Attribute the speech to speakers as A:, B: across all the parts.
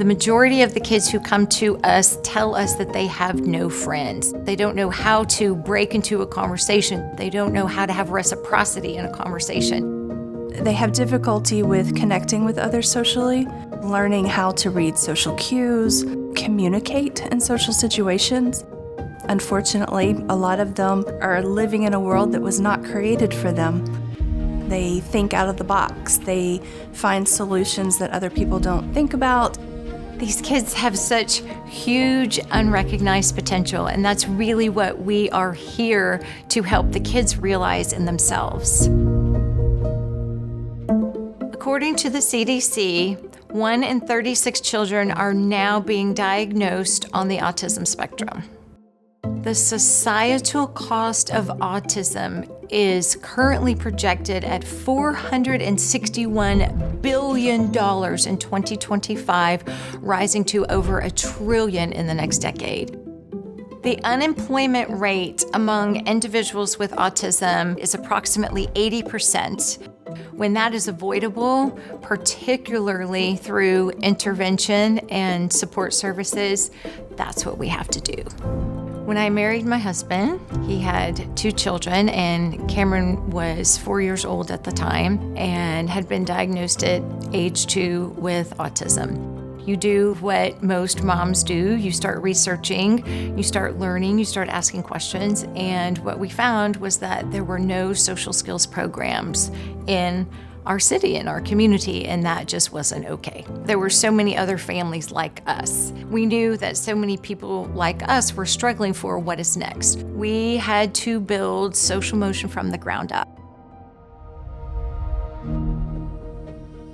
A: The majority of the kids who come to us tell us that they have no friends. They don't know how to break into a conversation. They don't know how to have reciprocity in a conversation.
B: They have difficulty with connecting with others socially, learning how to read social cues, communicate in social situations. Unfortunately, a lot of them are living in a world that was not created for them. They think out of the box. They find solutions that other people don't think about.
A: These kids have such huge unrecognized potential, and that's really what we are here to help the kids realize in themselves. According to the CDC, 1 in 36 children are now being diagnosed on the autism spectrum. The societal cost of autism is currently projected at $461 billion in 2025, rising to over $1 trillion in the next decade. The unemployment rate among individuals with autism is approximately 80%. When that is avoidable, particularly through intervention and support services, that's what we have to do. When I married my husband, he had 2 children, and Cameron was 4 years old at the time and had been diagnosed at age 2 with autism. You do what most moms do. You start researching, you start learning, you start asking questions, and what we found was that there were no social skills programs in our city, in our community, and that just wasn't okay. There were so many other families like us. We knew that so many people like us were struggling for what is next. We had to build social motion from the ground up.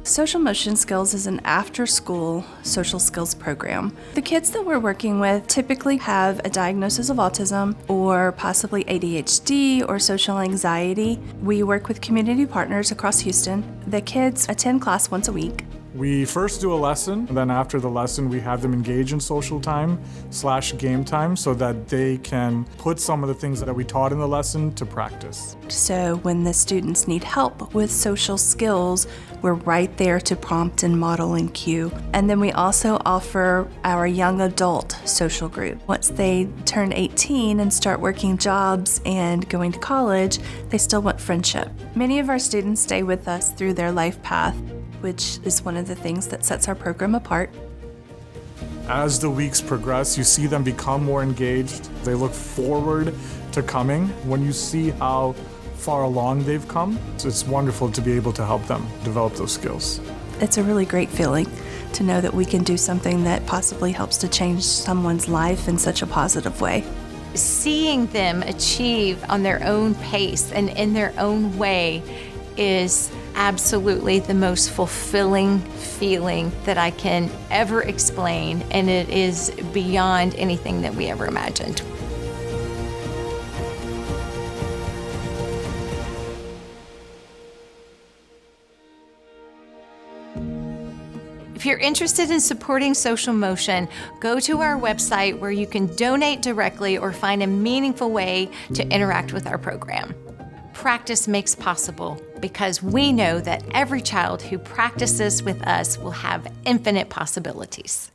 B: Social Motion Skills is an after-school social skills program. The kids that we're working with typically have a diagnosis of autism or possibly ADHD or social anxiety. We work with community partners across Houston. The kids attend class once a week.
C: We first do a lesson, and then after the lesson we have them engage in social time/game time so that they can put some of the things that we taught in the lesson to practice.
B: So when the students need help with social skills, we're right there to prompt and model and cue. And then we also offer our young adult social group. Once they turn 18 and start working jobs and going to college, they still want friendship. Many of our students stay with us through their life path, which is one of the things that sets our program apart.
C: As the weeks progress, you see them become more engaged. They look forward to coming. When you see how far along they've come, it's wonderful to be able to help them develop those skills.
B: It's a really great feeling to know that we can do something that possibly helps to change someone's life in such a positive way.
A: Seeing them achieve on their own pace and in their own way is absolutely the most fulfilling feeling that I can ever explain, and it is beyond anything that we ever imagined. If you're interested in supporting Social Motion, go to our website where you can donate directly or find a meaningful way to interact with our program. Practice makes possible, because we know that every child who practices with us will have infinite possibilities.